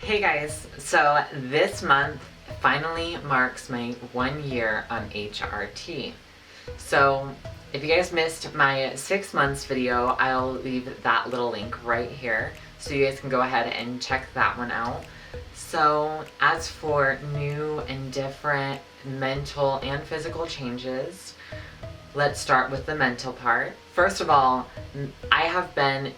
Hey guys, so this month finally marks my 1 year on HRT. So if you guys missed my 6 months video, I'll leave that little link right here so you guys can go ahead and check that one out. So as for new and different mental and physical changes, let's start with the mental part. First of all, I have been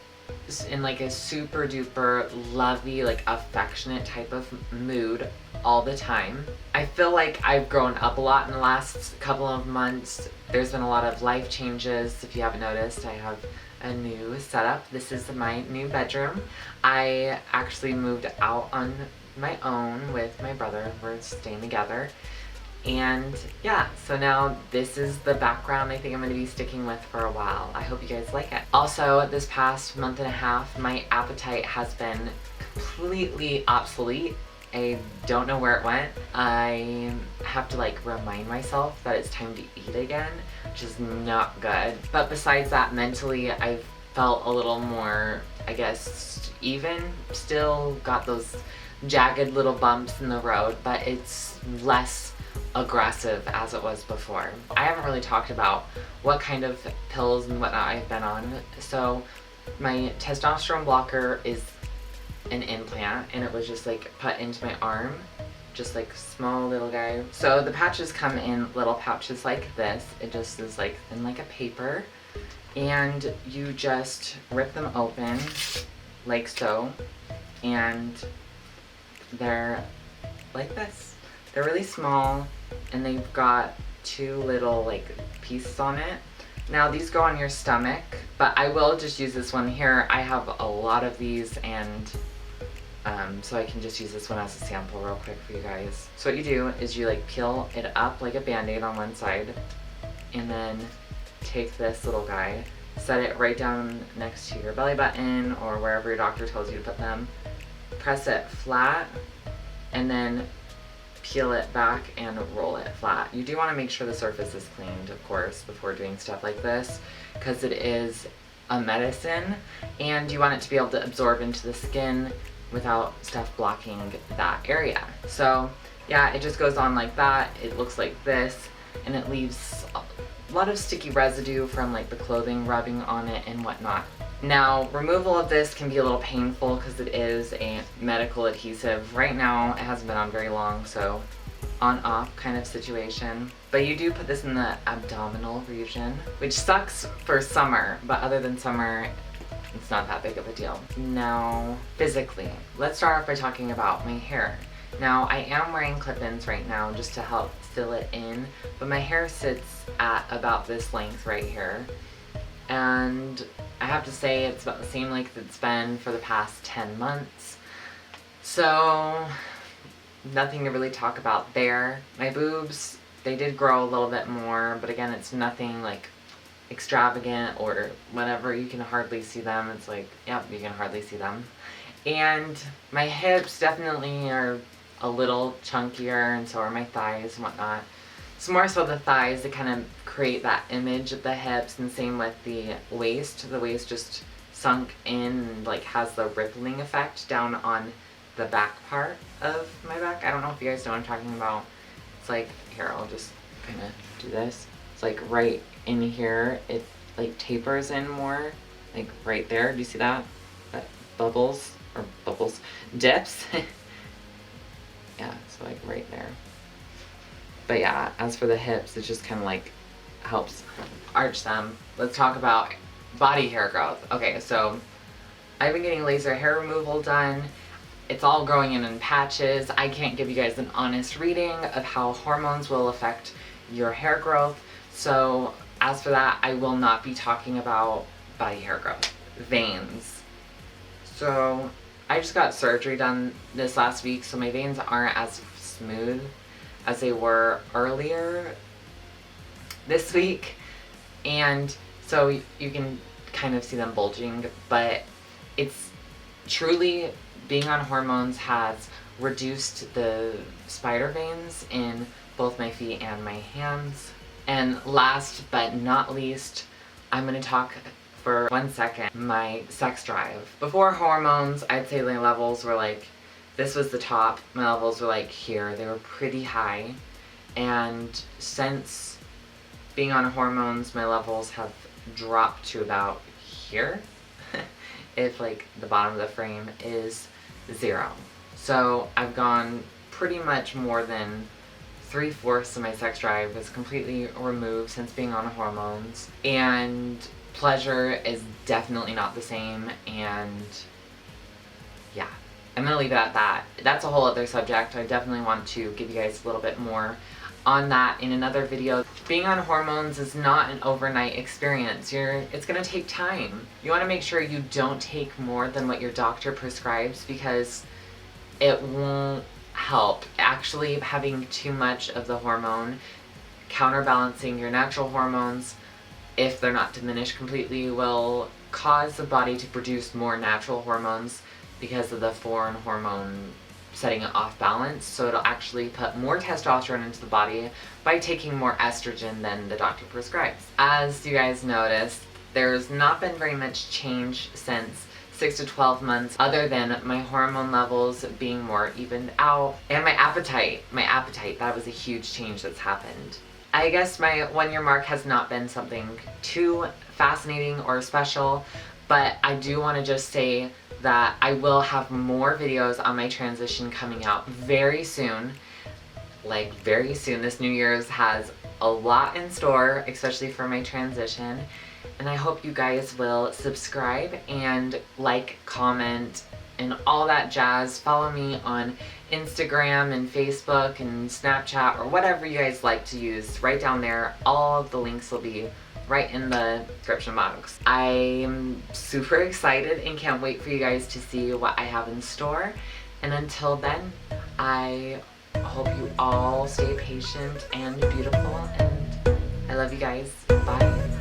in like a super duper lovey, like affectionate type of mood all the time. I feel like I've grown up a lot in the last couple of months. There's been a lot of life changes. If you haven't noticed, I have a new setup. This is my new bedroom. I actually moved out on my own with my brother. We're staying together. And yeah, so now this is the background I think I'm going to be sticking with for a while. I hope you guys like it. Also, this past month and a half, my appetite has been completely obsolete. I don't know where it went. I have to like remind myself that it's time to eat again, which is not good. But besides that, mentally, I've felt a little more, I guess, even. Still got those jagged little bumps in the road, but it's less aggressive as it was before. I haven't really talked about what kind of pills and whatnot I've been on. So my testosterone blocker is an implant, and it was just like put into my arm, just like small little guy. So the patches come in little pouches like this. It just is like in like a paper, and you just rip them open like so, and they're like this. They're really small, and they've got two little like pieces on it. Now these go on your stomach, but I will just use this one here. I have a lot of these, and so I can just use this one as a sample real quick for you guys. So what you do is you like peel it up like a band-aid on one side, and then take this little guy, set it right down next to your belly button or wherever your doctor tells you to put them. Press it flat, and then peel it back and roll it flat. You do want to make sure the surface is cleaned, of course, before doing stuff like this, because it is a medicine, and you want it to be able to absorb into the skin without stuff blocking that area. So yeah, it just goes on like that. It looks like this, and it leaves a lot of sticky residue from like the clothing rubbing on it and whatnot. Now, removal of this can be a little painful because it is a medical adhesive. Right now, it hasn't been on very long, so on-off kind of situation. But you do put this in the abdominal region, which sucks for summer, but other than summer, it's not that big of a deal. Now, physically, let's start off by talking about my hair. Now, I am wearing clip-ins right now just to help fill it in, but my hair sits at about this length right here. And I have to say it's about the same length it's been for the past 10 months. So nothing to really talk about there. My boobs, they did grow a little bit more, but again, it's nothing like extravagant or whatever. You can hardly see them. It's like, yep, you can hardly see them. And my hips definitely are a little chunkier, and so are my thighs and whatnot. It's more so the thighs that kind of create that image of the hips, and same with the waist. The waist just sunk in and like has the rippling effect down on the back part of my back. I don't know if you guys know what I'm talking about. It's like, here, I'll just kind of do this. It's like right in here, it like tapers in more, like right there. Do you see that? That dips. Yeah, so like right there. But yeah, as for the hips, it just kind of like helps arch them. Let's talk about body hair growth. Okay, so I've been getting laser hair removal done. It's all growing in patches. I can't give you guys an honest reading of how hormones will affect your hair growth. So as for that, I will not be talking about body hair growth. Veins. So I just got surgery done this last week, so my veins aren't as smooth as they were earlier this week, and so you can kind of see them bulging, but it's truly, being on hormones has reduced the spider veins in both my feet and my hands. And last but not least, I'm going to talk for 1 second my sex drive. Before hormones, I'd say the levels were like this was the top. My levels were like here. They were pretty high. And since being on hormones, my levels have dropped to about here. If like the bottom of the frame is 0. So I've gone pretty much more than 3/4 of my sex drive is completely removed since being on hormones. And pleasure is definitely not the same, and yeah, I'm gonna leave it at that. That's a whole other subject. I definitely want to give you guys a little bit more on that in another video. Being on hormones is not an overnight experience. It's gonna take time. You wanna make sure you don't take more than what your doctor prescribes, because it won't help. Actually, having too much of the hormone, counterbalancing your natural hormones, if they're not diminished completely, will cause the body to produce more natural hormones because of the foreign hormone setting it off balance. So it'll actually put more testosterone into the body by taking more estrogen than the doctor prescribes. As you guys noticed, there's not been very much change since 6 to 12 months, other than my hormone levels being more evened out, and my appetite, that was a huge change that's happened. I guess my 1-year mark has not been something too fascinating or special, but I do want to just say that I will have more videos on my transition coming out very soon. Like very soon. This New Year's has a lot in store, especially for my transition. And I hope you guys will subscribe and like, comment, and all that jazz. Follow me on Instagram and Facebook and Snapchat, or whatever you guys like to use. Right down there, all of the links will be right in the description box. I'm super excited and can't wait for you guys to see what I have in store. And until then, I hope you all stay patient and beautiful, and I love you guys. Bye.